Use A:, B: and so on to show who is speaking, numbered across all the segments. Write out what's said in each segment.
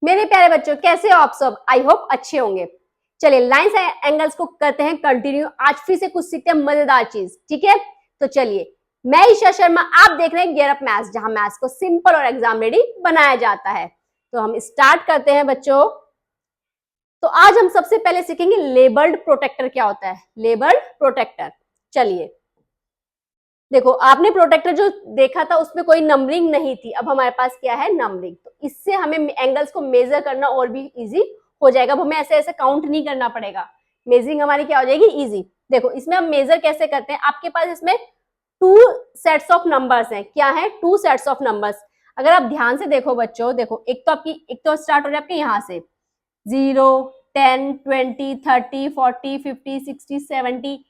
A: मेरे प्यारे बच्चों, कैसे हो आप सब? आई होप अच्छे होंगे। चलिए लाइंस एंगल्स को करते हैं कंटिन्यू। आज फिर से कुछ सीखते हैं मजेदार चीज, ठीक है? तो चलिए, मैं ईशा शर्मा, आप देख रहे हैं गियर अप मैथ्स, जहां मैथ्स को सिंपल और एग्जाम रेडी बनाया जाता है। तो हम स्टार्ट करते हैं बच्चों। तो आज हम सबसे पहले सीखेंगे लेबल्ड प्रोटेक्टर क्या होता है। लेबल्ड प्रोटेक्टर, चलिए देखो, आपने प्रोटेक्टर जो देखा था उसमें कोई नंबरिंग नहीं थी। अब हमारे पास क्या है, नंबरिंग। तो इससे हमें एंगल्स को मेजर करना और भी इजी हो जाएगा। अब हमें ऐसे ऐसे काउंट नहीं करना पड़ेगा, मेजरिंग हमारी क्या हो जाएगी, इजी। देखो इसमें हम मेजर कैसे करते हैं। आपके पास इसमें टू सेट्स ऑफ नंबर्स हैं। क्या है, टू सेट्स ऑफ नंबर्स। अगर आप ध्यान से देखो बच्चों, देखो एक तो स्टार्ट हो रहा है आपके यहाँ से 0, 10, 20, 30, 40, 50, 60, 70,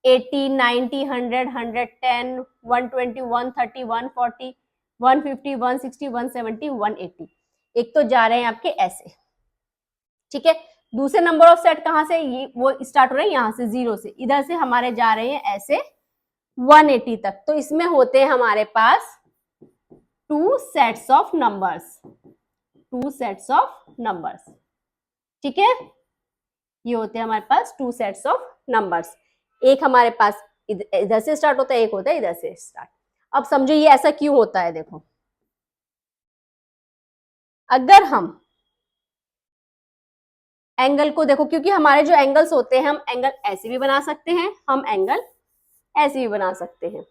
A: 80, 90, 100, 110, 120, 130, 140, 150, 160, 170, 180। एक तो जा रहे हैं आपके ऐसे, ठीक है। दूसरे नंबर ऑफ सेट कहां से, ये वो स्टार्ट हो रहे हैं यहाँ से 0 से, इधर से हमारे जा रहे हैं ऐसे 180 तक। तो इसमें होते हैं हमारे पास two sets of numbers, two sets of numbers, ठीक है। ये होते हैं हमारे पास टू सेट्स ऑफ नंबर्स। एक हमारे पास इधर से स्टार्ट होता है, एक होता है इधर से स्टार्ट। अब समझो ये ऐसा क्यों होता है। देखो अगर हम एंगल को देखो, क्योंकि हमारे जो एंगल्स होते हैं, हम एंगल ऐसे भी बना सकते हैं, हम एंगल ऐसे भी बना सकते हैं।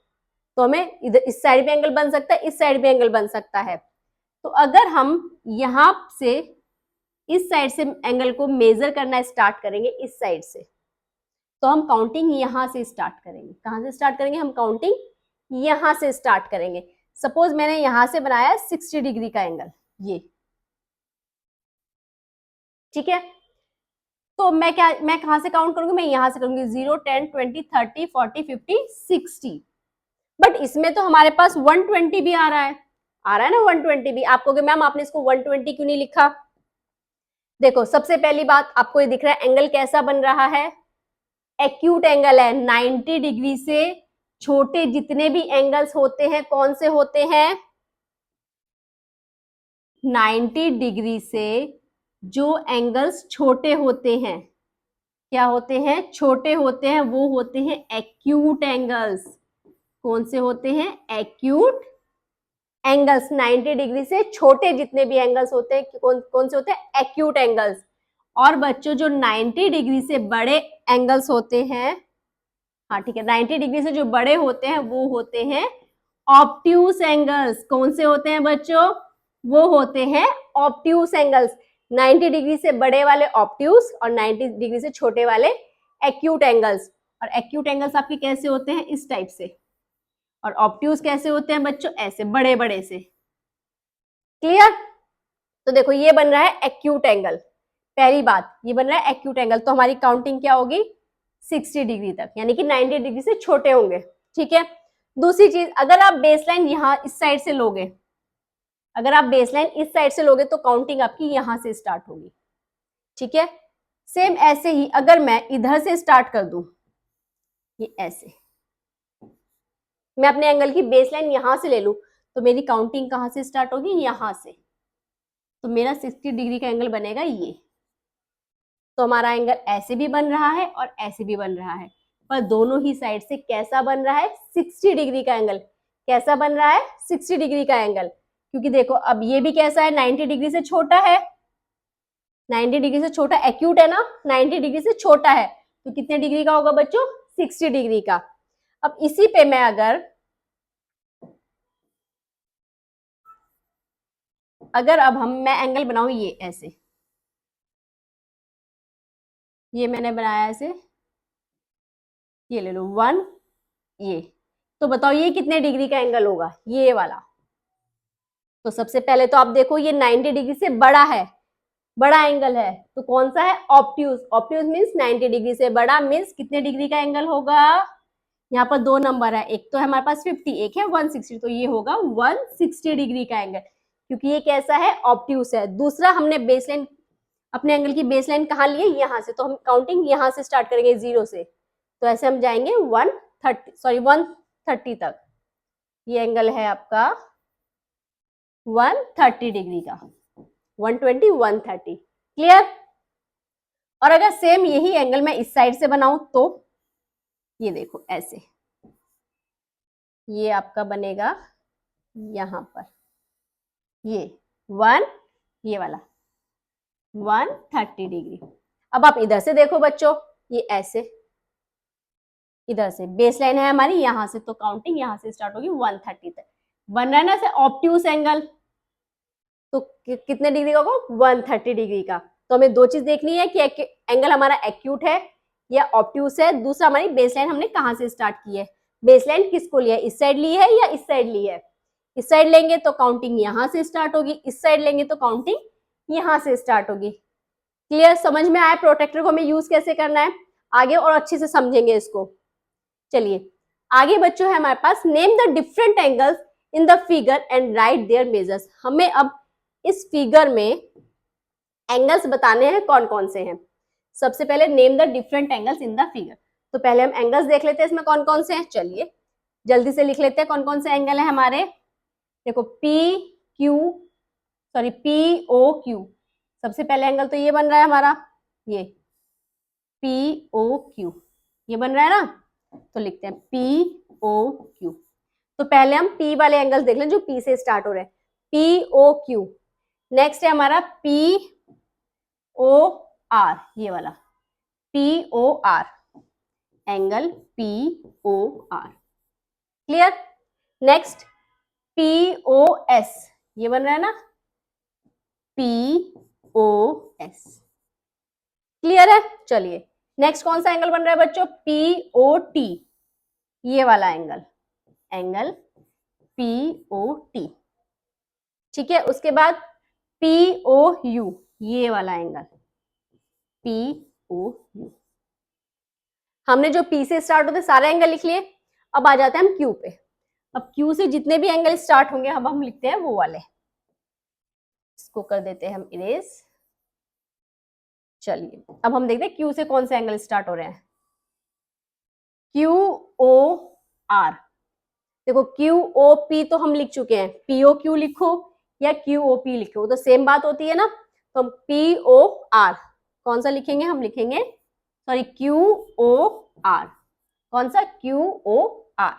A: तो हमें इधर इस साइड भी एंगल बन सकता है, इस साइड भी एंगल बन सकता है। तो अगर हम यहां से इस साइड से एंगल को मेजर करना स्टार्ट करेंगे, इस साइड से, तो हम काउंटिंग यहां से स्टार्ट करेंगे। कहां से स्टार्ट करेंगे, हम काउंटिंग यहां से स्टार्ट करेंगे। सपोज मैंने यहां से बनाया 60 डिग्री का एंगल, ये, ठीक है। तो मैं कहां से काउंट करूंगी, मैं यहां से करूंगी 0, 10, 20, 30, 40, 50, 60। बट इसमें तो हमारे पास 120 भी आ रहा है ना, 120 भी। आप कहोगे मैम आपने इसको 120 क्यों नहीं लिखा। देखो सबसे पहली बात, आपको ये दिख रहा है एंगल कैसा बन रहा है, एक्यूट एंगल है। 90 डिग्री से छोटे जितने भी एंगल्स होते हैं, कौन से होते हैं, 90 डिग्री से जो एंगल्स छोटे होते हैं, क्या होते हैं, छोटे होते हैं, वो होते हैं एक्यूट एंगल्स। कौन से होते हैं, एक्यूट एंगल्स। 90 डिग्री से छोटे जितने भी एंगल्स होते हैं, कौन से होते हैं, एक्यूट एंगल्स। और बच्चों जो 90 डिग्री से बड़े एंगल्स होते हैं, हाँ ठीक है, 90 डिग्री से जो बड़े होते हैं वो होते हैं ऑब्ट्यूस एंगल्स। कौन से होते हैं बच्चों, वो होते हैं ऑब्ट्यूस एंगल्स। 90 डिग्री से बड़े वाले ऑब्ट्यूस और 90 डिग्री से छोटे वाले एक्यूट एंगल्स। और एक्यूट एंगल्स आपके कैसे होते हैं, इस टाइप से, और ऑब्ट्यूस कैसे होते हैं बच्चों, ऐसे बड़े बड़े से। क्लियर। तो देखो ये बन रहा है एक्यूट एंगल। पहली बात, ये बन रहा है एक्यूट एंगल। तो हमारी काउंटिंग क्या होगी, 60 डिग्री तक, यानी कि 90 डिग्री से छोटे होंगे, ठीक है। दूसरी चीज, अगर आप बेसलाइन यहां इस साइड से लोगे, अगर आप बेसलाइन इस साइड से लोगे तो काउंटिंग आपकी यहां से स्टार्ट होगी, ठीक है। सेम ऐसे ही अगर मैं इधर से स्टार्ट कर दूं, ये ऐसे, मैं अपने एंगल की बेसलाइन यहां से ले लूं, तो मेरी काउंटिंग कहां से स्टार्ट होगी, यहां से। तो मेरा 60 डिग्री का एंगल बनेगा ये। तो हमारा एंगल ऐसे भी बन रहा है और ऐसे भी बन रहा है, पर दोनों ही साइड से कैसा बन रहा है, 60 डिग्री का एंगल। कैसा बन रहा है, 60 डिग्री का एंगल। क्योंकि देखो अब ये भी कैसा है, 90 डिग्री से छोटा है, 90 डिग्री से छोटा, एक्यूट है ना, 90 डिग्री से छोटा है। तो कितने डिग्री का होगा बच्चों, 60 डिग्री का। अब इसी पे मैं अगर अब मैं एंगल बनाऊं ये ऐसे, ये मैंने बनाया ऐसे, ये ले लो 1, ये, तो बताओ ये कितने डिग्री का एंगल होगा, ये वाला। तो सबसे पहले तो आप देखो ये 90 डिग्री से बड़ा है, बड़ा एंगल है। तो कौन सा है, ऑब्ट्यूस। ऑब्ट्यूस मींस 90 डिग्री से बड़ा, मींस कितने डिग्री का एंगल होगा, यहाँ पर दो नंबर है, एक तो है हमारे पास 50, एक है 160, तो ये होगा 160 डिग्री का एंगल, क्योंकि ये कैसा है, ऑब्ट्यूस है। दूसरा, हमने बेसलाइन, अपने एंगल की बेसलाइन कहाँ ली है, यहाँ से, तो हम काउंटिंग यहाँ से स्टार्ट करेंगे 0 से। तो ऐसे हम जाएंगे 130 तक। ये एंगल है आपका 130 डिग्री का, 120, 130। क्लियर? और अगर सेम यही एंगल मैं इस साइड से बनाऊं तो ये देखो ऐसे, ये आपका बनेगा यहां पर, ये 1, ये वाला 130 डिग्री। अब आप इधर से देखो बच्चों, ये ऐसे, इधर से बेस लाइन है हमारी यहां से, तो काउंटिंग यहां से स्टार्ट होगी 130 तक। बन रहा है ना से ऑब्ट्यूस एंगल, तो कितने डिग्री का होगा? 130 डिग्री का। तो हमें दो चीज देखनी है कि एंगल हमारा एक्यूट है या ऑब्ट्यूस है। दूसरा, हमारी बेस लाइन हमने कहां से स्टार्ट की है, बेस लाइन किसको लिया है, इस साइड ली है या इस साइड ली है? इस साइड लेंगे तो काउंटिंग यहां से स्टार्ट होगी, इस साइड लेंगे तो काउंटिंग यहां से स्टार्ट होगी। क्लियर? समझ में आया प्रोटेक्टर को हमें यूज कैसे करना है? आगे और अच्छे से समझेंगे इसको। चलिए आगे बच्चों है हमारे पास, name the different angles in the figure and write their measures. हमें अब इस फिगर में एंगल्स बताने हैं कौन कौन से हैं। सबसे पहले name the different angles in the figure. तो पहले हम एंगल्स देख लेते हैं इसमें कौन कौन से हैं। चलिए जल्दी से लिख लेते हैं कौन कौन से एंगल है हमारे। देखो पी ओ क्यू, सबसे पहले एंगल तो ये बन रहा है हमारा, ये पी ओ क्यू, ये बन रहा है ना, तो लिखते हैं पी ओ क्यू। तो पहले हम पी वाले एंगल्स देख लें जो पी से स्टार्ट हो रहे हैं, पी ओ क्यू। नेक्स्ट है हमारा पी ओ आर, ये वाला P O R, angle P O R. Clear? Next P O S, ये बन रहा है ना, पी ओ एस। क्लियर है? चलिए नेक्स्ट कौन सा एंगल बन रहा है बच्चों, पी ओ टी, ये वाला angle, angle P O T. ठीक है, उसके बाद पी ओ यू, ये वाला एंगल पी ओ यू। हमने जो पी से स्टार्ट होते सारे एंगल लिख लिए। अब आ जाते हैं हम क्यू पे। अब क्यू से जितने भी एंगल स्टार्ट होंगे अब हम लिखते हैं वो वाले, इसको कर देते हैं हम इरेज। चलिए अब हम देखते हैं क्यू से कौन से एंगल स्टार्ट हो रहे हैं। क्यू ओ आर, देखो क्यू ओ पी तो हम लिख चुके हैं, पी ओ क्यू लिखो या क्यू ओ पी लिखो तो सेम बात होती है ना। तो हम पी ओ आर कौन सा लिखेंगे, हम लिखेंगे सॉरी क्यू ओ आर, कौन सा, क्यू ओ आर।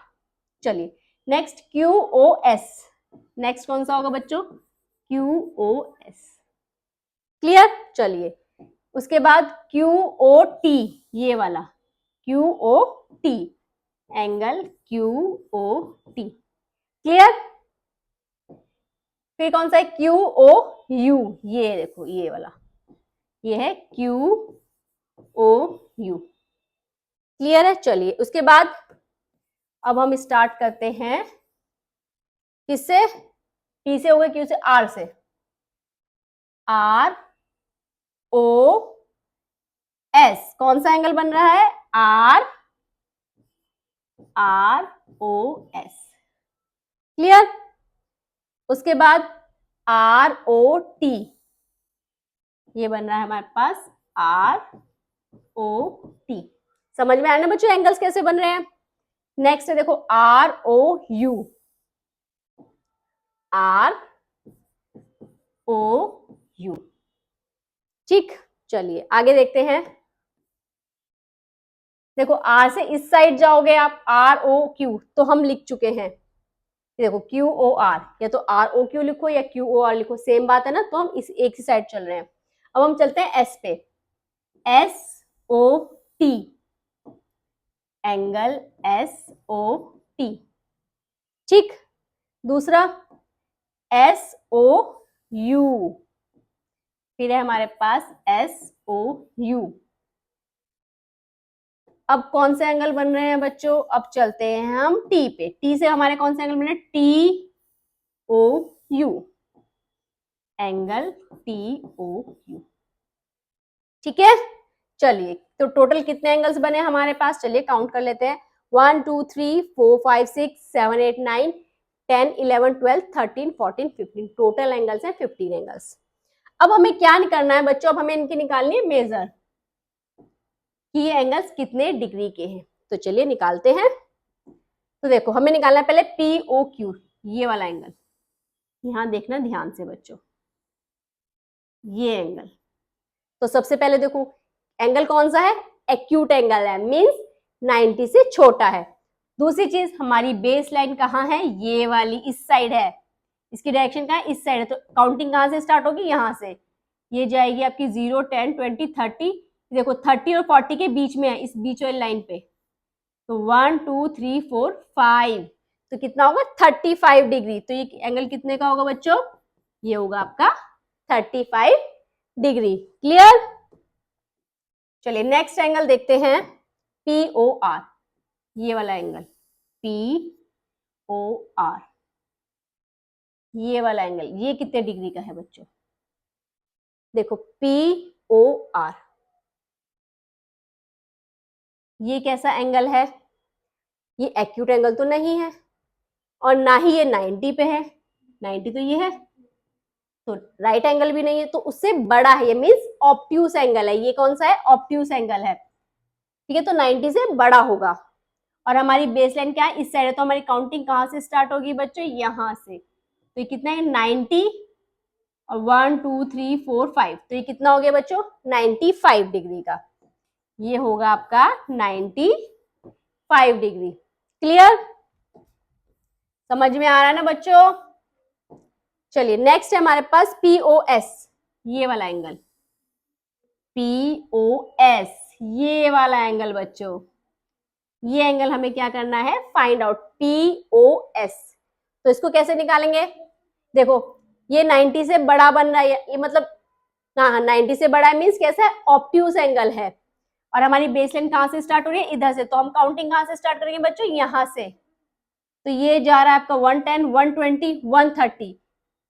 A: चलिए next Q O S, next कौन सा होगा बच्चों, क्यू ओ एस। क्लियर? चलिए उसके बाद क्यू ओ टी, ये वाला Q O T, angle Q O T. Clear? फिर कौन सा है, क्यू ओ यू, ये देखो ये वाला, ये है क्यू ओ यू। क्लियर है? चलिए उसके बाद अब हम स्टार्ट करते हैं किससे, टी से हो गए, क्यू से, आर से, आर ओ एस, कौन सा एंगल बन रहा है, R R O S. Clear? उसके बाद आर ओ टी, ये बन रहा है हमारे पास आर ओ टी। समझ में आया ना बच्चों एंगल्स कैसे बन रहे हैं। नेक्स्ट है देखो R O U, R O U. ठीक, चलिए आगे देखते हैं। देखो आर से इस साइड जाओगे आप, आर ओ क्यू तो हम लिख चुके हैं, देखो क्यू ओ आर, या तो आर ओ क्यू लिखो या क्यू ओ आर लिखो, सेम बात है ना। तो हम इस एक ही साइड चल रहे हैं। अब हम चलते हैं एस पे, S O T, angle S O T. ठीक, दूसरा एस ओ यू, फिर है हमारे पास एस ओ यू। अब कौन से एंगल बन रहे हैं बच्चों, अब चलते हैं हम टी पे। टी से हमारे कौन से एंगल बन रहे हैं, T O U, angle T O U. ठीक है, चलिए तो टोटल कितने एंगल्स बने हमारे पास, चलिए काउंट कर लेते हैं। 1 2 3 4 5 6 7 8 9 10 11 12 13 14 15, टोटल एंगल्स हैं 15 एंगल्स। अब हमें क्या करना है बच्चों, अब हमें इनकी निकालनी है मेजर कि ये एंगल्स कितने डिग्री के हैं। तो चलिए निकालते हैं। तो देखो हमें निकालना है पहले पी ओ क्यू, ये वाला एंगल, यहां देखना ध्यान से बच्चों, ये एंगल। तो सबसे पहले देखो एंगल कौन सा है, एक्यूट एंगल है, मींस 90 से छोटा है। दूसरी चीज हमारी बेस लाइन कहाँ है, ये वाली इस साइड है, इसकी डायरेक्शन कहाँ है, इस साइड है। तो काउंटिंग कहाँ से स्टार्ट होगी, यहाँ से। ये जाएगी आपकी 0, 10, 20, 30। देखो 30 और 40 के बीच में है, इस बीच वाली लाइन पे। तो 1, 2, 3, 4, 5, तो कितना होगा 35 डिग्री। तो ये एंगल कितने का होगा बच्चों, ये होगा आपका 35 डिग्री। क्लियर। चलिए नेक्स्ट एंगल देखते हैं, POR, ये वाला एंगल POR, ये वाला एंगल, ये कितने डिग्री का है बच्चों, देखो POR, ये कैसा एंगल है, ये एक्यूट एंगल तो नहीं है और ना ही ये 90 पे है, 90 तो ये है, तो राइट एंगल भी नहीं है, तो उससे बड़ा है, ये मींस ऑब्ट्यूस एंगल है। ये कौन सा है, ऑब्ट्यूस एंगल है, ठीक है। तो 90 से बड़ा होगा और हमारी बेसलाइन क्या है, इस साइड है। तो हमारी काउंटिंग कहां से स्टार्ट होगी बच्चों, यहां से। तो ये कितना है 90 और 1, 2, 3, 4, 5, तो ये कितना हो गया बच्चों 95 डिग्री का। ये होगा आपका 95 डिग्री। क्लियर, समझ में आ रहा है ना बच्चों। चलिए नेक्स्ट है हमारे पास POS, ये वाला एंगल, POS, ये वाला एंगल बच्चों, ये एंगल हमें क्या करना है, फाइंड आउट POS। तो इसको कैसे निकालेंगे, देखो ये 90 से बड़ा बन रहा है, ये मतलब हाँ 90 से बड़ा है, मीन्स कैसा है, ऑब्ट्यूस एंगल है। और हमारी बेसलाइन कहां से स्टार्ट हो रही है, इधर से। तो हम काउंटिंग कहां से स्टार्ट करेंगे बच्चों, यहां से। तो ये जा रहा है आपका 110, 120, 130,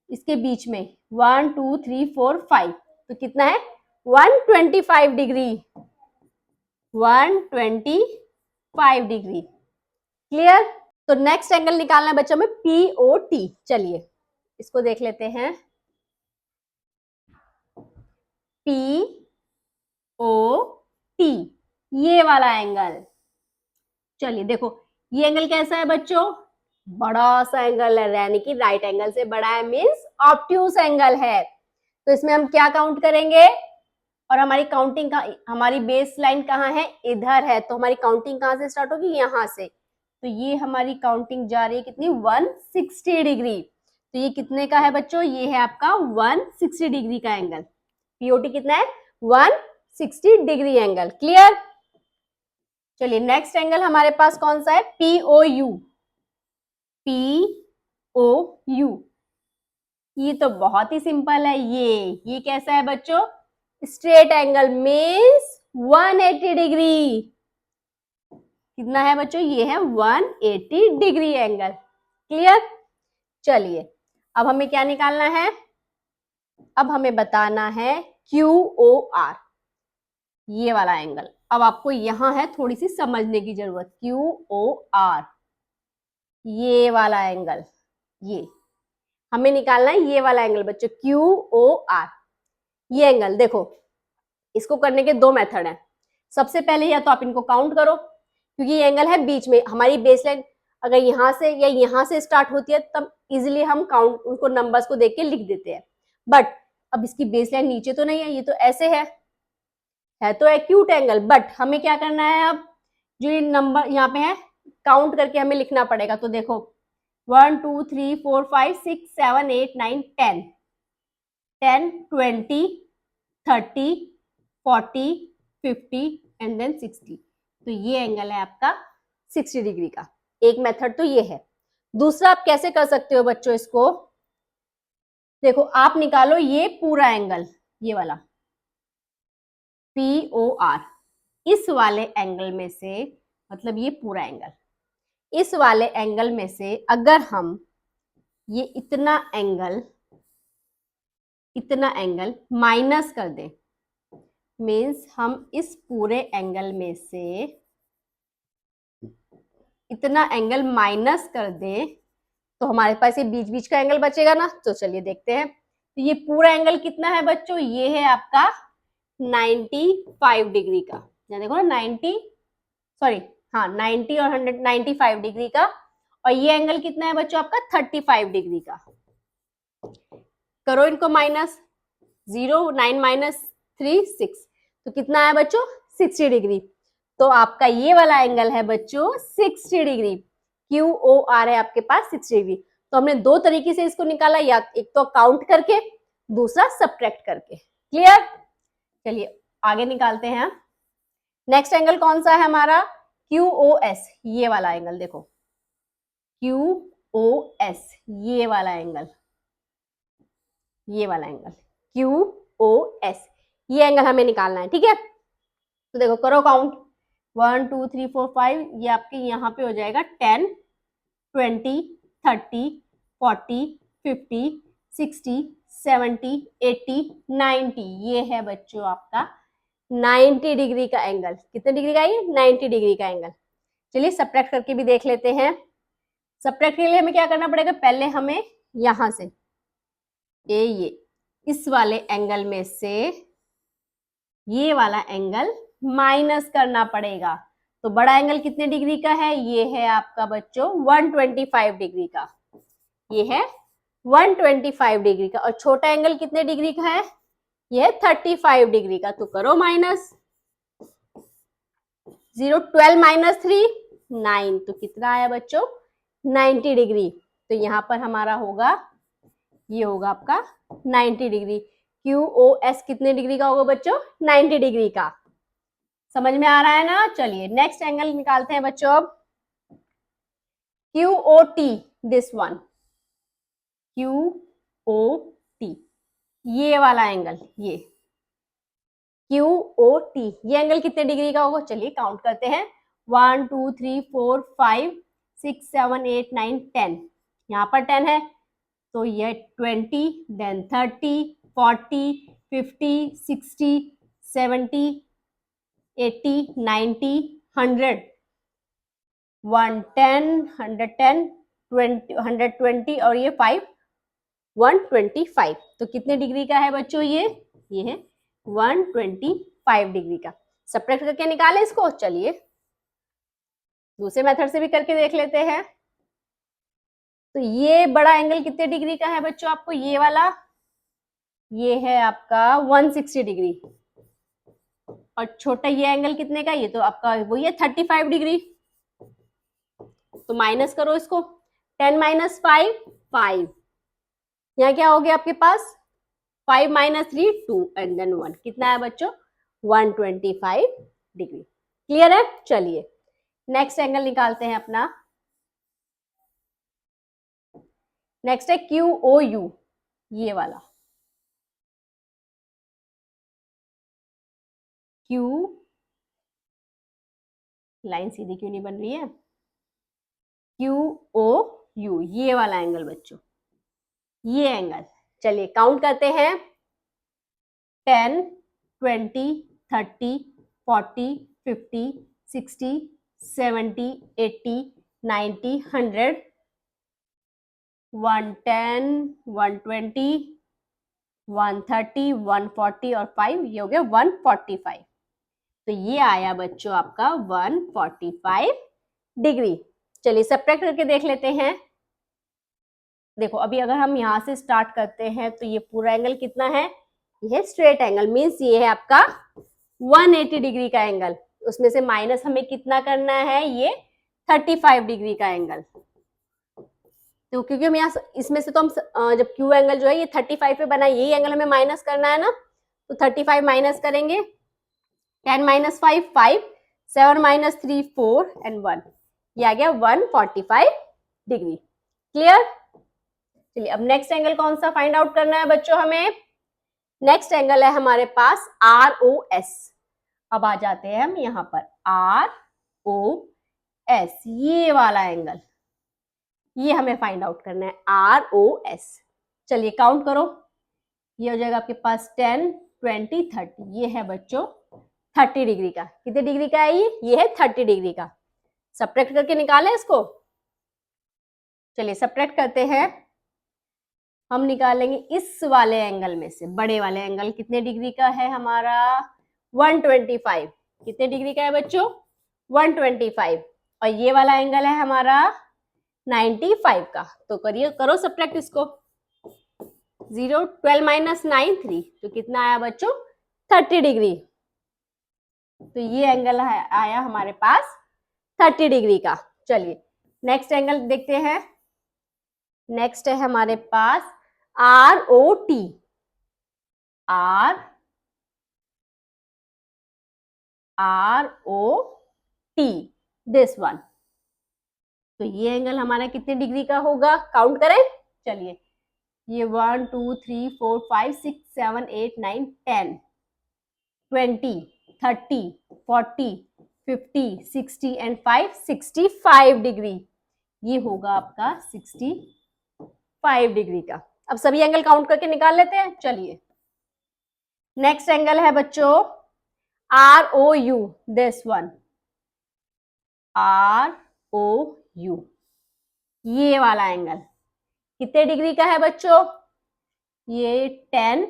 A: इसके बीच में 1, 2, 3, 4, 5, तो कितना है 125 डिग्री, 125 डिग्री। क्लियर। तो नेक्स्ट एंगल निकालना है बच्चों में POT। चलिए इसको देख लेते हैं, POT, ये वाला एंगल। चलिए देखो ये एंगल कैसा है बच्चों, बड़ा सा एंगल है, यानी कि राइट एंगल से बड़ा है, मींस ऑब्ट्यूस एंगल है। तो इसमें हम क्या काउंट करेंगे, और हमारी काउंटिंग का, हमारी बेस लाइन कहाँ है, इधर है। तो हमारी काउंटिंग कहाँ से स्टार्ट होगी, यहां से। तो ये हमारी काउंटिंग जा रही है कितनी, 160 डिग्री। तो ये कितने का है बच्चों, ये है आपका 160 डिग्री का एंगल। POT कितना है, 160 डिग्री एंगल। क्लियर। चलिए नेक्स्ट एंगल हमारे पास कौन सा है, POU, POU, ये तो बहुत ही सिंपल है। ये कैसा है बच्चों, स्ट्रेट एंगल, मीन्स 180 डिग्री। कितना है बच्चों, ये है 180 डिग्री एंगल। क्लियर। चलिए अब हमें क्या निकालना है, अब हमें बताना है QOR, ये वाला एंगल। अब आपको यहां है थोड़ी सी समझने की जरूरत, QOR, ये वाला एंगल, ये हमें निकालना है, ये वाला एंगल बच्चों, QOR, ये एंगल। देखो इसको करने के दो मेथड हैं। सबसे पहले या तो आप इनको काउंट करो, क्योंकि ये एंगल है बीच में, हमारी बेसलाइन अगर यहाँ से या यहाँ से स्टार्ट होती है तब इजिली हम काउंट उनको नंबर्स को देख के लिख देते हैं। बट अब इसकी बेसलाइन नीचे तो नहीं है, ये तो ऐसे है तो एक्यूट एंगल। बट हमें क्या करना है, अब जो ये नंबर यहाँ पे है काउंट करके हमें लिखना पड़ेगा। तो देखो 1, 2, 3, 4, 5, 6, 7, 8, 9, 10, 10, 20, 30, 40, 50 एंड देन 60। तो ये एंगल है आपका 60 डिग्री का। एक मेथड तो ये है। दूसरा आप कैसे कर सकते हो बच्चों इसको, देखो आप निकालो ये पूरा एंगल, ये वाला POR, इस वाले एंगल में से, मतलब ये पूरा एंगल, इस वाले एंगल में से अगर हम ये इतना एंगल माइनस कर दें, मीन्स हम इस पूरे एंगल में से इतना एंगल माइनस कर दें, तो हमारे पास ये बीच बीच का एंगल बचेगा ना। तो चलिए देखते हैं, तो ये पूरा एंगल कितना है बच्चों, ये है आपका 95 डिग्री का। यहाँ देखो ना 90 और 195 डिग्री का। और ये एंगल कितना है बच्चों आपका 35 डिग्री का। करो इनको माइनस, 0, 9 माइनस 3 6, तो कितना है बच्चों 60 डिग्री। तो आपका ये वाला एंगल है बच्चों 60 डिग्री, QOR है आपके पास 60 डिग्री। तो हमने दो तरीके से इसको निकाला, या एक तो काउंट करके, दूसरा सब्ट्रैक्ट करके। क्लियर? चलिए आगे निकालते हैं। नेक्स्ट एंगल कौन सा है हमारा, QOS, ये वाला एंगल देखो, QOS, ये वाला एंगल, ये वाला एंगल QOS, ये एंगल हमें निकालना है। ठीक है, तो देखो करो काउंट, 1 2 3 4 5, ये आपके यहाँ पे हो जाएगा 10 20 30 40 50 60 70 80 90, ये है बच्चों आपका 90 डिग्री का एंगल। कितने डिग्री का है? 90 डिग्री का एंगल। चलिए सब्ट्रैक्ट करके भी देख लेते हैं। सब्ट्रैक्ट के लिए हमें क्या करना पड़ेगा, पहले हमें यहां से ये इस वाले एंगल में से ये वाला एंगल माइनस करना पड़ेगा। तो बड़ा एंगल कितने डिग्री का है, ये है आपका बच्चों 125 डिग्री का, ये है 125 डिग्री का। और छोटा एंगल कितने डिग्री का है, ये है 35 डिग्री का। तो करो माइनस, 0 12 माइनस 3 9, तो कितना आया बच्चों 90 डिग्री। तो यहाँ पर हमारा होगा, ये होगा आपका 90 डिग्री। QOS कितने डिग्री का होगा बच्चों, 90 डिग्री का। समझ में आ रहा है ना? चलिए नेक्स्ट एंगल निकालते हैं बच्चों अब, QOT, दिस वन, QOT, ये वाला एंगल, ये QOT, ये एंगल कितने डिग्री का होगा, चलिए काउंट करते हैं, 1 2 3 4 5 6 7 8 9 10, यहाँ पर 10 है, तो ये 20, देन 30 40 50 60 70 80 90 100, 110 110 20 120, और ये 5 125। तो कितने डिग्री का है बच्चों, ये है 125 डिग्री का। सब्ट्रैक्ट करके निकालें इसको। चलिए दूसरे मेथड से भी करके देख लेते हैं। तो ये बड़ा एंगल कितने डिग्री का है बच्चों आपको, ये वाला, ये है आपका 160 डिग्री। और छोटा ये एंगल कितने का, ये तो आपका वही है 35 डिग्री। तो माइनस करो इसको, 10 माइनस 5 5, यहाँ क्या हो गया आपके पास, 5 माइनस 3 2, एंड देन 1, कितना है बच्चों 125 डिग्री। क्लियर है? चलिए नेक्स्ट एंगल निकालते हैं अपना। नेक्स्ट है QOU, ये वाला, Q, लाइन सीधी क्यों नहीं बन रही है, QOU, ये वाला एंगल बच्चों, ये एंगल। चलिए काउंट करते हैं, 10 20 30 40 50 60 70 80 90 100, 110 120 130 140 और 5, ये हो गया 145। तो ये आया बच्चों आपका 145 डिग्री। चलिए सब्ट्रैक्ट करके देख लेते हैं। देखो अभी अगर हम यहाँ से स्टार्ट करते हैं तो ये पूरा एंगल कितना है, ये है स्ट्रेट एंगल, मीन्स ये है आपका 180 डिग्री का एंगल। उसमें से माइनस हमें कितना करना है, ये 35 डिग्री का एंगल। तो क्योंकि हम यहाँ इसमें से तो हम जब Q एंगल जो है ये 35 पे बना है, यही एंगल हमें माइनस करना है ना, तो 35 माइनस करेंगे, 10 माइनस 5 5, 7 माइनस 3 4 एंड 1, ये आ गया 145 डिग्री। क्लियर? चलिए अब नेक्स्ट एंगल कौन सा फाइंड आउट करना है बच्चों हमें। नेक्स्ट एंगल है हमारे पास ROS। अब आ जाते हैं हम यहाँ पर, ROS, ये वाला एंगल, ये हमें फाइंड आउट करना है, ROS। चलिए काउंट करो, ये हो जाएगा आपके पास 10 20 30, ये है बच्चों 30 डिग्री का। कितने डिग्री का है ये है 30 डिग्री का। सब्ट्रैक्ट करके निकालें इसको। चलिए सब्ट्रैक्ट करते हैं, हम निकालेंगे इस वाले एंगल में से, बड़े वाले एंगल कितने डिग्री का है हमारा 125। कितने डिग्री का है बच्चों 125, और ये वाला एंगल है हमारा 95 का। तो करो सब्ट्रैक्ट इसको। 0, 12 माइनस 9 3, तो कितना आया बच्चों 30 डिग्री। तो ये एंगल आया हमारे पास 30 डिग्री का। चलिए नेक्स्ट एंगल देखते हैं। नेक्स्ट है हमारे पास ROT, ROT, दिस वन। तो ये एंगल हमारा कितने डिग्री का होगा, काउंट करें। चलिए ये 1 2 3 4 5 6 7 8 9 10 20 30 40 50 60 एंड 5 65 डिग्री। ये होगा आपका 65 डिग्री का। अब सभी एंगल काउंट करके निकाल लेते हैं। चलिए नेक्स्ट एंगल है बच्चों ROU, दिस वन, ROU, ये वाला एंगल कितने डिग्री का है बच्चों, ये 10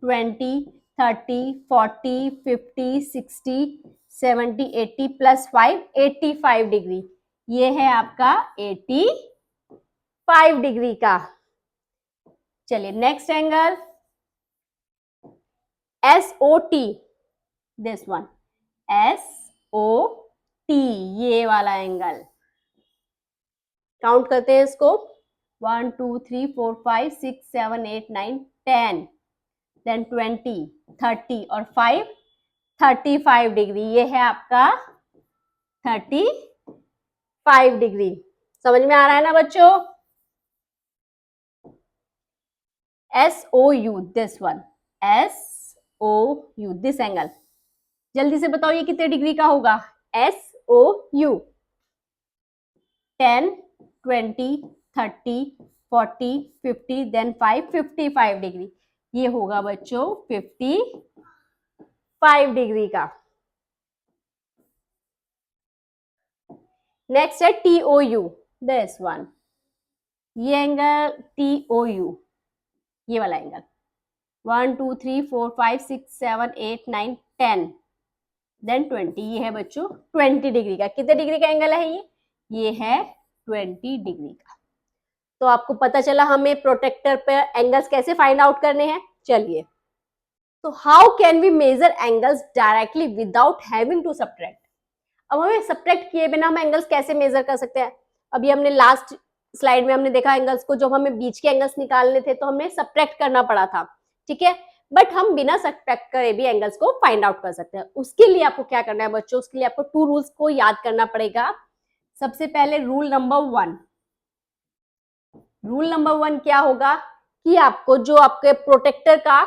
A: 20 30 40 50 60 70 80 प्लस 5 85 डिग्री। ये है आपका 85 डिग्री का। चलिए next angle SOT, this one, SOT, ये वाला एंगल काउंट करते हैं इसको। 1 2 3 4 5 6 7 8 9 10 देन 20 30 और 5 35 डिग्री। ये है आपका 35 डिग्री। समझ में आ रहा है ना बच्चों। SOU, this one, SOU, this angle, जल्दी से बताओ ये कितने डिग्री का होगा। SOU 10 20 30 40 50 then 5 55 degree. ये होगा बच्चों 55 डिग्री का। नेक्स्ट है TOU, दिस वन, ये एंगल TOU, ये वाला एंगल 1 2 3 4 5 6 7 8 9 10 देन 20। ये है बच्चों 20 डिग्री का। कितने डिग्री का एंगल है ये है 20 डिग्री का। तो आपको पता चला हमें प्रोटेक्टर पे एंगल्स कैसे फाइंड आउट करने हैं। चलिए तो how can we measure angles directly without having to subtract. अब हमें सब्ट्रैक्ट किए बिना हम एंगल्स कैसे मेजर कर सकते हैं। अभी हमने लास्ट स्लाइड में हमने देखा एंगल्स को, जब हमें बीच के एंगल्स निकालने थे तो हमें सब्ट्रैक्ट करना पड़ा था, ठीक है। बट हम बिना सब्ट्रैक्ट करे भी एंगल्स को फाइंड आउट कर सकते हैं। उसके लिए आपको क्या करना है बच्चों, उसके लिए आपको 2 रूल्स को याद करना पड़ेगा। सबसे पहले रूल नंबर 1, रूल नंबर 1 क्या होगा कि आपको जो आपके प्रोटेक्टर का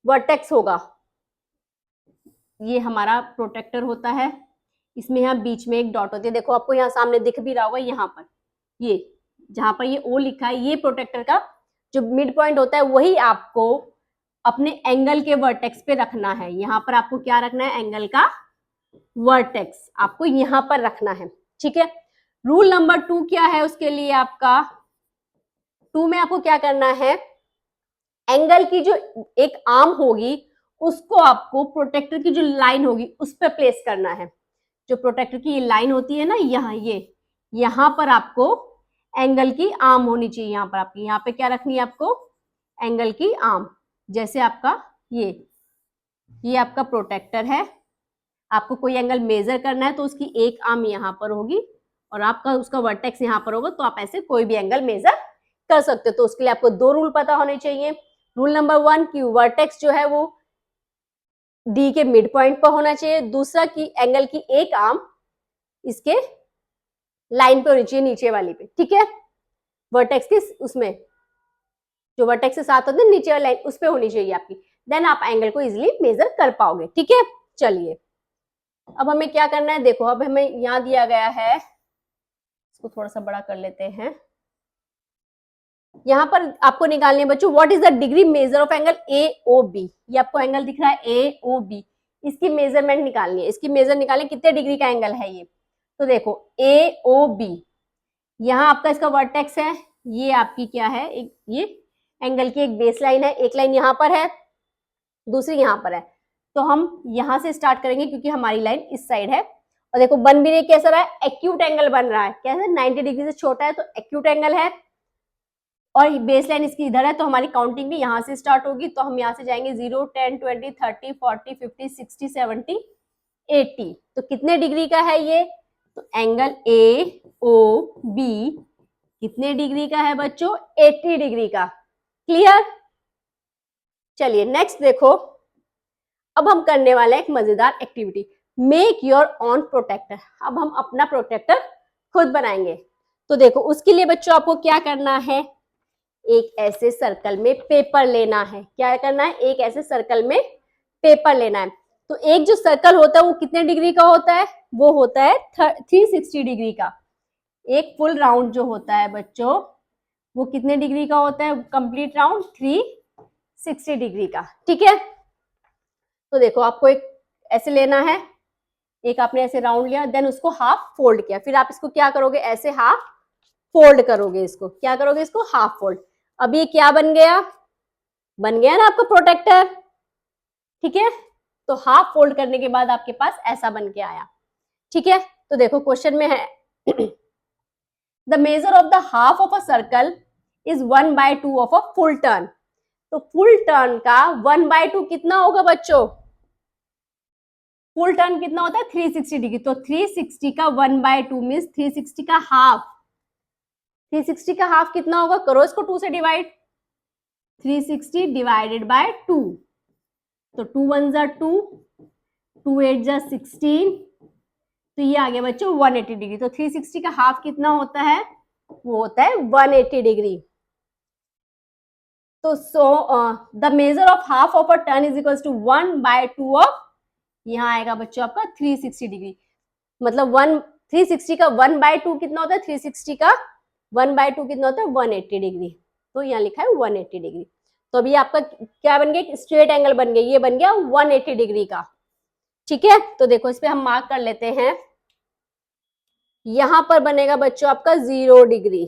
A: वर्टेक्स होगा, ये हमारा प्रोटेक्टर होता है, इसमें यहाँ बीच में एक डॉट होती है, देखो आपको यहाँ सामने दिख भी रहा होगा, यहाँ पर ये जहां पर ये O लिखा है, ये प्रोटेक्टर का जो मिड पॉइंट होता है, वही आपको अपने एंगल के वर्टेक्स पे रखना है। यहाँ पर आपको क्या रखना है, एंगल का वर्टेक्स आपको यहाँ पर रखना है, ठीक है। रूल नंबर 2 क्या है उसके लिए, आपका 2 में आपको क्या करना है, एंगल की जो एक आर्म होगी उसको आपको प्रोटेक्टर की जो लाइन होगी उस पर प्लेस करना है। जो प्रोटेक्टर की ये लाइन होती है ना, यहाँ ये यहाँ पर आपको एंगल की आर्म होनी चाहिए। यहाँ पर आपकी यहाँ पे क्या रखनी है, आपको एंगल की आर्म। जैसे आपका ये आपका प्रोटेक्टर है, आपको कोई एंगल मेजर करना है तो उसकी एक आर्म यहाँ पर होगी और आपका उसका वर्टेक्स यहाँ पर होगा, तो आप ऐसे कोई भी एंगल मेजर कर सकते हो। तो उसके लिए आपको 2 रूल पता होने चाहिए। रूल नंबर 1 की वर्टेक्स जो है वो डी के मिड पॉइंट पर होना चाहिए। दूसरा की एंगल की एक आर्म इसके लाइन पे होनी चाहिए, नीचे वाली पे, ठीक है। वर्टेक्स के उसमें जो वर्टेक्स के साथ होते हैं नीचे वाली लाइन, उस पे होनी चाहिए आपकी, देन आप एंगल को इजीली मेजर कर पाओगे, ठीक है। चलिए अब हमें क्या करना है, देखो अब हमें यहाँ दिया गया है, इसको थोड़ा सा बड़ा कर लेते हैं। यहाँ पर आपको निकालने बच्चों what is the degree measure of angle AOB। ये आपको एंगल दिख रहा है AOB, इसकी मेजरमेंट निकालनी है, इसकी मेजर निकालनी, कितने डिग्री का एंगल है ये। तो देखो AOB, यहाँ आपका इसका वर्टेक्स है, ये आपकी क्या है, एक ये एंगल की एक बेस लाइन है, एक लाइन यहाँ पर है, दूसरी यहाँ पर है। तो हम यहाँ से स्टार्ट करेंगे क्योंकि हमारी लाइन इस साइड है। और देखो बन भी रही कैसा रहा है, एक्यूट एंगल बन रहा है, कैसे 90 डिग्री से छोटा है तो एक्यूट एंगल है। और बेस लाइन इसकी इधर है, तो हमारी काउंटिंग भी यहाँ से स्टार्ट होगी। तो हम यहाँ से जाएंगे 0, 10, 20, 30, 40, 50, 60, 70, 80। तो कितने डिग्री का है ये? तो एंगल ए ओ बी कितने डिग्री का है बच्चों? 80 डिग्री का। क्लियर? चलिए नेक्स्ट देखो, अब हम करने वाले हैं एक मजेदार activity, make your own protractor. अब हम अपना प्रोटेक्टर खुद बनाएंगे। तो देखो उसके लिए बच्चों आपको क्या करना है, एक ऐसे सर्कल में पेपर लेना है। क्या करना है? एक ऐसे सर्कल में पेपर लेना है। तो एक जो सर्कल होता है वो कितने डिग्री का होता है? वो होता है 360 डिग्री का। एक फुल राउंड जो होता है बच्चों वो कितने डिग्री का होता है? कंप्लीट राउंड 360 डिग्री का। ठीक है, तो देखो आपको एक ऐसे लेना है, एक आपने ऐसे राउंड लिया, देन उसको हाफ फोल्ड किया, फिर आप इसको क्या करोगे? ऐसे हाफ फोल्ड करोगे। इसको क्या करोगे? इसको हाफ फोल्ड। अब ये क्या बन गया? बन गया ना आपका प्रोटेक्टर। ठीक है, तो हाफ फोल्ड करने के बाद आपके पास ऐसा बन के आया। ठीक है, तो देखो क्वेश्चन में है the measure of the half of a circle is 1/2 of a full turn. तो फुल टर्न का 1/2 कितना होगा बच्चों? फुल टर्न कितना होता है? 360 डिग्री। तो 360 का 1/2 मीन्स 360 का हाफ। 360 का हाफ कितना होगा? करो इसको 2 से डिवाइड। 360 डिवाइडेड बाय 2, तो 2 1 जा 2, 2 8 जा 16, तो ये आ गया बच्चों 180 डिग्री। तो 360 का हाफ कितना होता है? वो होता है 180 डिग्री। तो the measure of half of a turn is equal to 1/2 of, यहाँ आएगा बच्चों आपका 360 डिग्री। मतलब 360 का 1/2 कितना होता है? 360 का 1/2 कितना होता है? 180 डिग्री। तो यहाँ लिखा है 180 डिग्री। तो अभी आपका क्या बन गया? स्ट्रेट एंगल बन गया। ये बन गया 180 डिग्री का। ठीक है, तो देखो इस पे हम मार्क कर लेते हैं। यहां पर बनेगा बच्चों आपका 0 डिग्री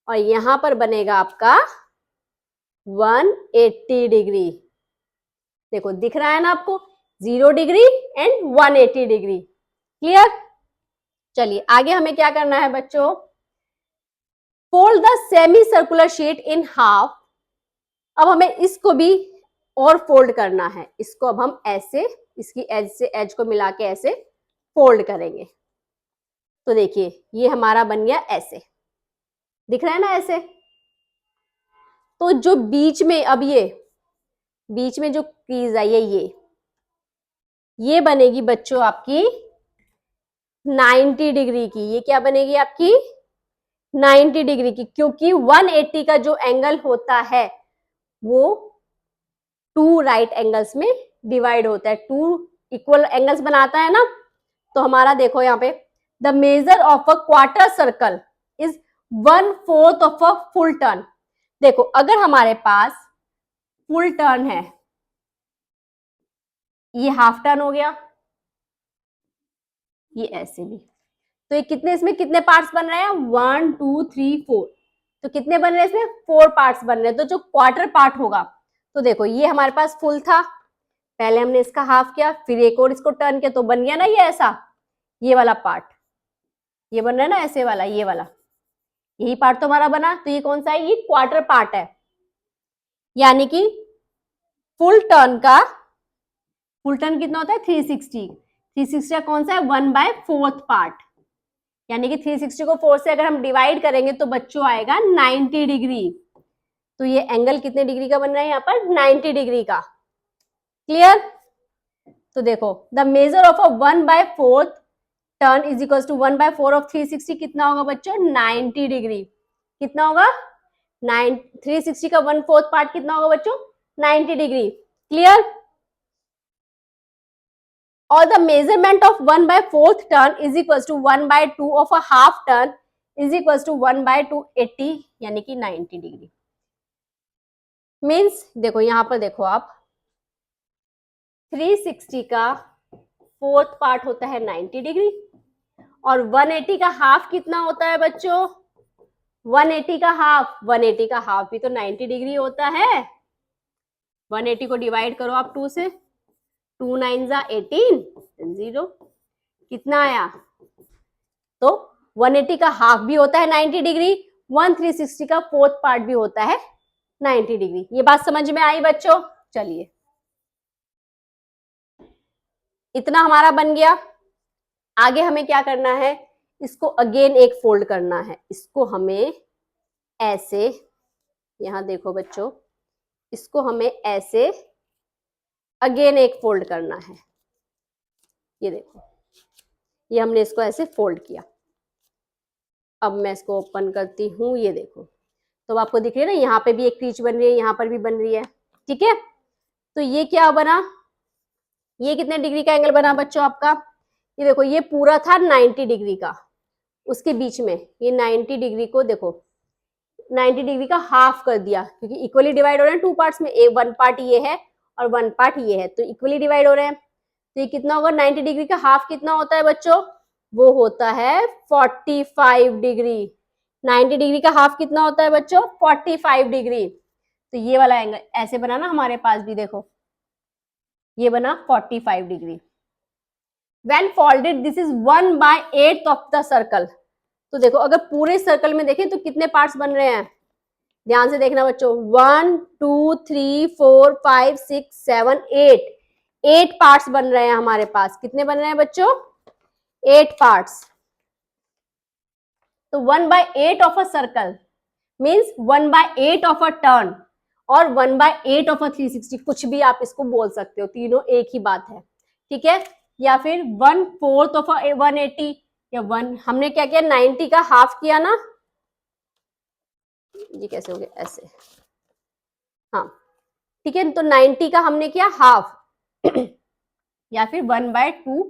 A: और यहां पर बनेगा आपका 180 डिग्री। देखो दिख रहा है ना आपको? 0 डिग्री एंड 180 डिग्री। क्लियर? चलिए आगे हमें क्या करना है बच्चों? Fold the semi circular sheet in half. अब हमें इसको भी और फोल्ड करना है। इसको अब हम ऐसे इसकी एज से एज को मिला के ऐसे फोल्ड करेंगे। तो देखिए ये हमारा बन गया ऐसे, दिख रहा है ना ऐसे। तो जो बीच में, अब ये बीच में जो क्रीज आई है ये बनेगी बच्चों आपकी 90 डिग्री की। ये क्या बनेगी आपकी? 90 डिग्री की, क्योंकि 180 का जो एंगल होता है वो 2 राइट एंगल्स में डिवाइड होता है, 2 इक्वल एंगल्स बनाता है ना। तो हमारा देखो यहाँ पे the measure of a quarter circle is 1/4 of a full turn. देखो अगर हमारे पास फुल टर्न है, ये हाफ टर्न हो गया, ये ऐसे भी, तो ये कितने, इसमें कितने पार्ट्स बन रहे हैं? 1 2 3 4। तो कितने बन रहे हैं इसमें? 4 पार्ट्स बन रहे हैं। तो जो क्वार्टर पार्ट होगा, तो देखो ये हमारे पास फुल था, पहले हमने इसका हाफ किया, फिर एक और इसको टर्न किया, तो बन गया ना ये ऐसा, ये वाला पार्ट, ये बन रहा है ना ऐसे वाला, ये वाला, यही पार्ट तो हमारा बना। तो ये कौन सा है? ये क्वार्टर पार्ट है। यानी कि फुल टर्न कितना होता है? 360। 360 का कौन सा है? 1/4 पार्ट। यानी कि 360 को 4 से अगर हम डिवाइड करेंगे तो बच्चों आएगा 90 डिग्री। तो ये एंगल कितने डिग्री का बन रहा है यहाँ पर? 90 डिग्री का। क्लियर? तो देखो the measure of a 1/4 turn is equal to 1/4 of 360 कितना होगा बच्चों? 90 डिग्री। कितना होगा? 360 का 1/4 पार्ट कितना होगा बच्चों? 90 डिग्री। क्लियर? और the measurement of 1/4 turn is equal to 1/2 of a half turn is equal to 1/2 80, यानी कि 90 डिग्री। मीन्स देखो यहां पर देखो आप, 360 का 4th पार्ट होता है 90 डिग्री और 180 का हाफ कितना होता है बच्चों? 180 का हाफ भी तो 90 डिग्री होता है। 180 को डिवाइड करो आप 2 से, 2 9 जा 18, 0, कितना आया? तो 180 का हाफ भी होता है 90 डिग्री वन 360 का फोर्थ पार्ट भी होता है 90 डिग्री। ये बात समझ में आई बच्चों? चलिए, इतना हमारा बन गया। आगे हमें क्या करना है, इसको अगेन एक फोल्ड करना है। इसको हमें ऐसे, यहां देखो बच्चों, इसको हमें ऐसे अगेन एक फोल्ड करना है। ये देखो, ये हमने इसको ऐसे फोल्ड किया। अब मैं इसको ओपन करती हूँ, ये देखो, तो आपको दिख रही है ना, यहाँ पे भी एक क्रीच बन रही है, यहाँ पर भी बन रही है। ठीक है, तो ये क्या बना, ये कितने डिग्री का एंगल बना बच्चों आपका? ये देखो, ये पूरा था 90 डिग्री का, उसके बीच में ये 90 डिग्री को देखो 90 डिग्री का हाफ कर दिया, क्योंकि इक्वली डिवाइड हो रहे हैं टू पार्ट्स में, एक वन पार्ट ये है और वन पार्ट ये है, तो इक्वली डिवाइड हो रहे हैं। तो ये कितना होगा, 90 डिग्री का हाफ कितना होता है बच्चों? वो होता है 45 डिग्री। 90 डिग्री का हाफ कितना होता है बच्चों? 45 डिग्री। तो ये वाला एंगल ऐसे बना ना हमारे पास भी, देखो ये बना 45 degree. When folded, this is 1/8 of the circle। तो देखो, अगर पूरे सर्कल में देखें तो कितने पार्ट्स बन रहे हैं? ध्यान से देखना बच्चों, 1 2 3 4 5 6 7 8, 8 पार्ट्स बन रहे हैं हमारे पास। कितने बन रहे हैं बच्चों? 8 पार्ट्स। तो 1/8 of a circle means 1/8 of a turn और 1/8 ऑफ अ 360, कुछ भी आप इसको बोल सकते हो, तीनों एक ही बात है। ठीक है, या फिर 1/4 ऑफ 180, या वन, हमने क्या किया, 90 का हाफ किया ना, ये कैसे हो गया ऐसे, हाँ ठीक है, तो 90 का हमने किया हाफ या फिर 1/2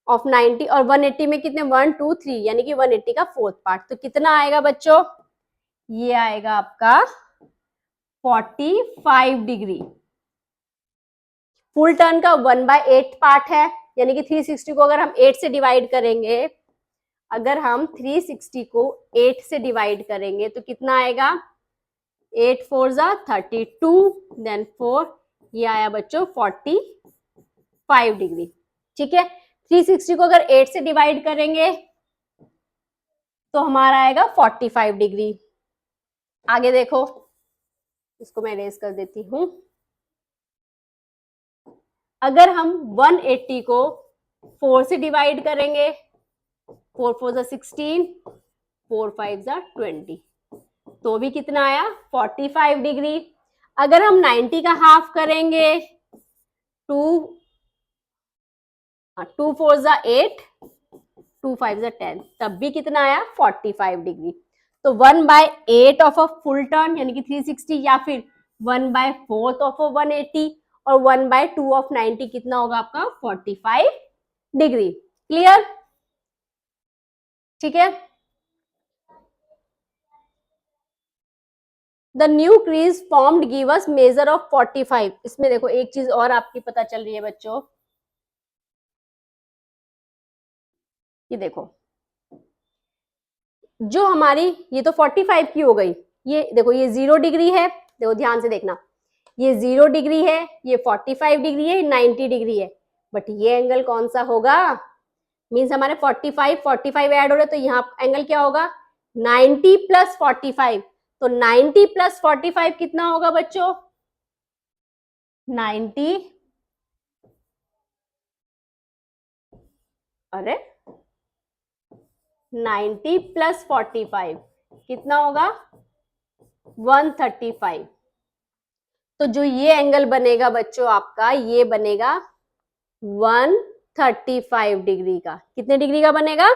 A: ऑफ 90, और 180 में कितने, 1 2 3, यानी कि 180 का फोर्थ पार्ट। तो कितना आएगा बच्चों? ये आएगा आपका 45 डिग्री। फुल टर्न का 1/8 पार्ट है, यानी कि 360 को अगर हम 8 से डिवाइड करेंगे, अगर हम 360 को 8 से डिवाइड करेंगे तो कितना आएगा? 8 4 जा 32, देन 4, ये आया बच्चों 45 डिग्री। ठीक है, 360 को अगर 8 से डिवाइड करेंगे तो हमारा आएगा 45 डिग्री। आगे देखो, इसको मैं इरेज कर देती हूं। अगर हम 180 को 4 से डिवाइड करेंगे, 4 4 जा 16, 4 5 जा 20, तो भी कितना आया? 45 डिग्री। अगर हम 90 का हाफ करेंगे, 2 4 जा 8, 2 5 जा 10, तब भी कितना आया? 45 डिग्री। तो 1/8 ऑफ अ फुल टर्न यानी कि 360, या फिर 1/4 ऑफ अ 180 और 1/2 ऑफ 90, कितना होगा आपका? 45 डिग्री। क्लियर? ठीक है, the new crease formed give us measure of 45। इसमें देखो एक चीज और आपकी पता चल रही है बच्चों, ये देखो, जो हमारी ये तो 45 की हो गई, ये देखो ये 0 डिग्री है, देखो ध्यान से देखना, ये 0 डिग्री है, ये 45 डिग्री है, 90 डिग्री है, बट ये एंगल कौन सा होगा? मीन्स हमारे 45 ऐड हो रहे, तो यहाँ एंगल क्या होगा? 90 प्लस 45। तो 90 प्लस 45 कितना होगा बच्चों? 90, अरे 90 प्लस 45 कितना होगा? 135। तो जो ये एंगल बनेगा बच्चों आपका, ये बनेगा 135 डिग्री का। कितने डिग्री का बनेगा?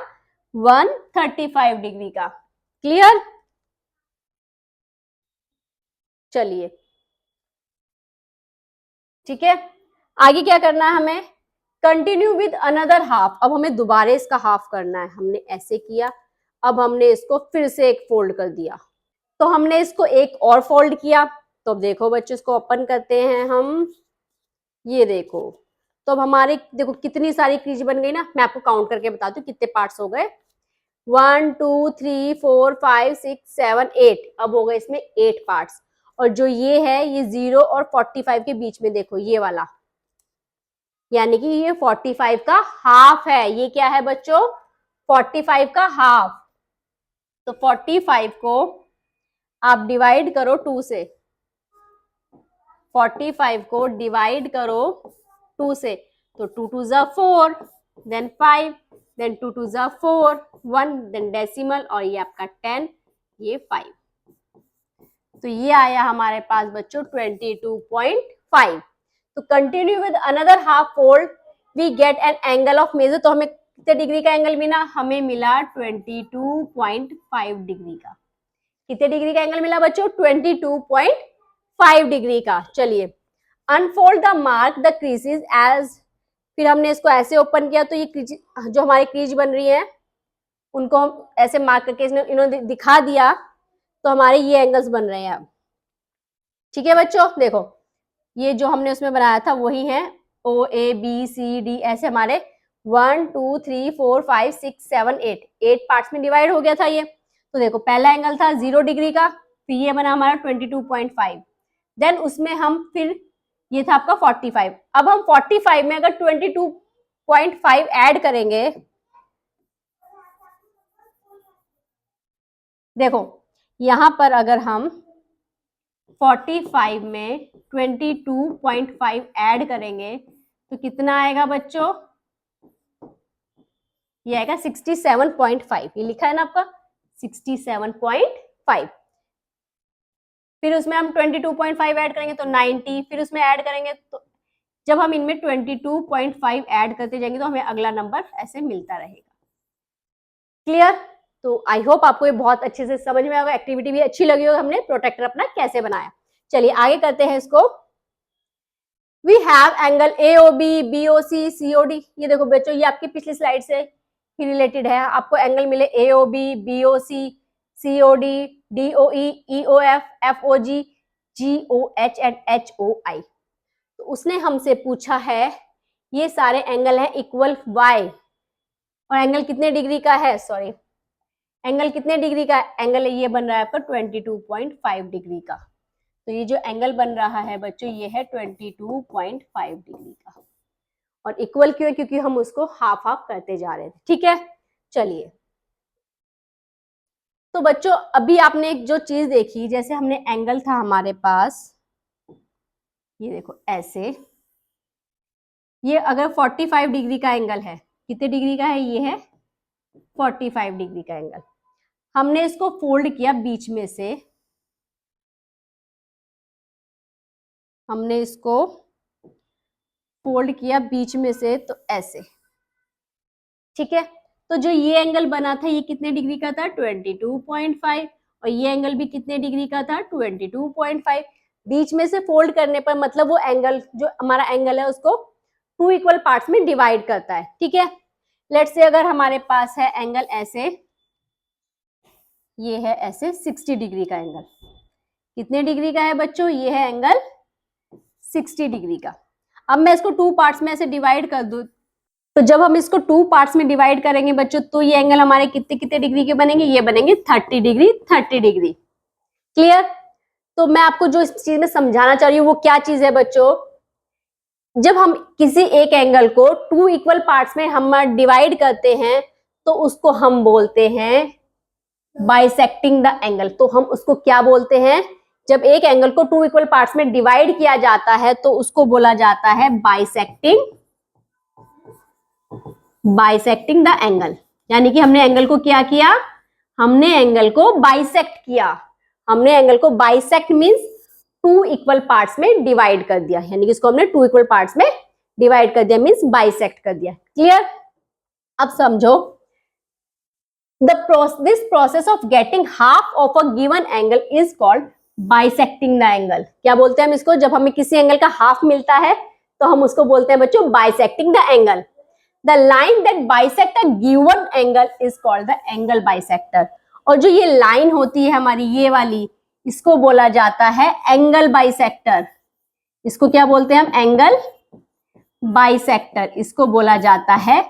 A: 135 डिग्री का। क्लियर? चलिए, ठीक है, आगे क्या करना है हमें? Continue with another half. अब हमें दोबारा इसका हाफ करना है। हमने ऐसे किया, अब हमने इसको फिर से एक फोल्ड कर दिया, तो हमने इसको एक और फोल्ड किया। तो अब देखो बच्चों, इसको ओपन करते हैं हम, ये देखो, तो अब हमारे देखो कितनी सारी क्रीज बन गई ना। मैं आपको काउंट करके बताती हूँ कितने पार्ट्स हो गए। 1 2 3 4 5 6 7 8, अब हो गए इसमें 8 पार्ट्स। और जो ये है, ये 0 और 45 के बीच में देखो ये वाला, यानी कि ये 45 का हाफ है। ये क्या है बच्चों? 45 का हाफ। तो 45 को आप डिवाइड करो 2 से, 45 को डिवाइड करो 2 से, तो 2 2 जा 4, देन 5, देन 2 2 जा 4, 1, देन डेसिमल, और ये आपका 10, ये 5। तो ये आया हमारे पास बच्चों 22.5। तो continue with another half fold, we get an angle of measure. तो हमें कितने डिग्री का एंगल मिला? हमें मिला 22.5 डिग्री का। कितने डिग्री का एंगल मिला बच्चों? 22.5 डिग्री का। चलिए, unfold the mark the creases as, फिर हमने इसको ऐसे ओपन किया, तो ये जो हमारी क्रीज बन रही है उनको हम ऐसे मार्क करके इन्होंने दिखा दिया, तो हमारे ये एंगल्स बन रहे हैं अब। ठीक है बच्चों, देखो ये जो हमने उसमें बनाया था वही है, ओ ए बी सी डी, ऐसे हमारे 1 2 3 4 5 6 7 8 पार्ट्स में डिवाइड हो गया था ये। तो देखो पहला एंगल था 0 डिग्री का, फिर ये बना हमारा 22.5, देन उसमें हम फिर ये था आपका 45। अब हम 45 में अगर 22.5 ऐड करेंगे, देखो यहां पर अगर हम 45 में 22.5 ऐड करेंगे तो कितना आएगा बच्चों? ये आएगा 67.5। ये लिखा है ना आपका 67.5। फिर उसमें हम 22.5 ऐड करेंगे तो 90, फिर उसमें ऐड करेंगे, तो जब हम इनमें 22.5 ऐड करते जाएंगे तो हमें अगला नंबर ऐसे मिलता रहेगा। क्लियर? तो आई होप आपको ये बहुत अच्छे से समझ में आएगा, एक्टिविटी भी अच्छी लगी होगी, हमने प्रोटेक्टर अपना कैसे बनाया। चलिए आगे करते हैं इसको। We have angle AOB, BOC, COD। ये देखो बच्चों, ये आपकी पिछली स्लाइड से ही रिलेटेड है। आपको एंगल मिले AOB, BOC, COD, DOE, EOF, FOG, GOH and HOI। तो उसने हमसे पूछा है ये सारे एंगल है इक्वल Y, और एंगल कितने डिग्री का है? सॉरी, एंगल कितने डिग्री का एंगल है? ये बन रहा है आपका 22.5 डिग्री का। तो ये जो एंगल बन रहा है बच्चों, ये है 22.5 डिग्री का। और इक्वल क्यों है? क्योंकि हम उसको हाफ हाफ करते जा रहे थे। ठीक है, चलिए। तो बच्चों अभी आपने एक जो चीज देखी, जैसे हमने एंगल था हमारे पास, ये देखो ऐसे, ये अगर 45 डिग्री का एंगल है, कितने डिग्री का है? ये है 45 डिग्री का एंगल। हमने इसको फोल्ड किया बीच में से, हमने इसको फोल्ड किया बीच में से, तो ऐसे। ठीक है, तो जो ये एंगल बना था ये कितने डिग्री का था? 22.5। और ये एंगल भी कितने डिग्री का था? 22.5। बीच में से फोल्ड करने पर मतलब वो एंगल, जो हमारा एंगल है उसको 2 इक्वल पार्ट्स में डिवाइड करता है। ठीक है, लेट्स से अगर हमारे पास है एंगल ऐसे, ये है ऐसे 60 डिग्री का एंगल। कितने डिग्री का है बच्चों? ये है एंगल 60 डिग्री का। अब मैं इसको 2 पार्ट्स में ऐसे डिवाइड कर दूं, तो जब हम इसको 2 पार्ट्स में डिवाइड करेंगे बच्चों, तो ये एंगल हमारे कितने कितने डिग्री के बनेंगे? ये बनेंगे 30 डिग्री, 30 डिग्री। क्लियर? तो मैं आपको जो इस चीज में समझाना चाह रही हूँ वो क्या चीज है बच्चों, जब हम किसी एक एंगल को 2 इक्वल पार्ट्स में हम डिवाइड करते हैं तो उसको हम बोलते हैं बाइसेक्टिंग द एंगल। तो हम उसको क्या बोलते हैं? जब एक एंगल को 2 इक्वल पार्ट्स में डिवाइड किया जाता है तो उसको बोला जाता है बाइसेक्टिंग द एंगल। यानी कि हमने एंगल को क्या किया? हमने एंगल को बाइसेक्ट किया। हमने एंगल को बाइसेक्ट मींस 2 इक्वल पार्ट्स में डिवाइड कर दिया, यानी कि इसको हमने 2 इक्वल पार्ट्स में डिवाइड कर दिया, मींस बाइसेक्ट कर दिया। क्लियर? अब समझो, this process of getting half of a given angle is called bisecting the angle। क्या बोलते हैं हम इसको? जब हमें किसी एंगल का हाफ मिलता है तो हम उसको बोलते हैं बच्चों bisecting the angle। The line that bisect a given angle is called the angle bisector। और जो ये लाइन होती है हमारी ये वाली, इसको बोला जाता है एंगल बाइसेक्टर। इसको क्या बोलते हैं हम? Angle bisector. इसको बोला जाता है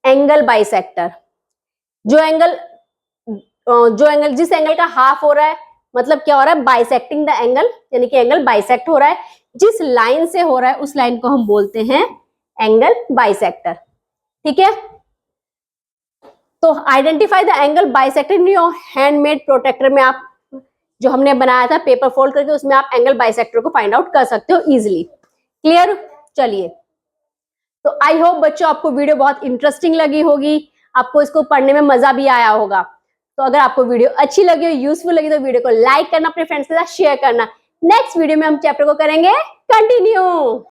A: एंगल बाइसेक्टर। जो एंगल जिस एंगल का हाफ हो रहा है, मतलब क्या हो रहा है? बाइसेक्टिंग द एंगल, यानी कि एंगल बाइसेक्ट हो रहा है। जिस लाइन से हो रहा है उस लाइन को हम बोलते हैं एंगल बाइसेक्टर। ठीक है, तो identify the angle bisector in your handmade protractor में आप जो हमने बनाया था पेपर फोल्ड करके, उसमें आप एंगल बाइसेक्टर को फाइंड आउट कर सकते हो इजिली। क्लियर? चलिए, तो आई होप बच्चों आपको वीडियो बहुत इंटरेस्टिंग लगी होगी, आपको इसको पढ़ने में मजा भी आया होगा। तो अगर आपको वीडियो अच्छी लगी हो, यूजफुल लगी, तो वीडियो को लाइक करना, अपने फ्रेंड्स के साथ शेयर करना। नेक्स्ट वीडियो में हम चैप्टर को करेंगे कंटिन्यू।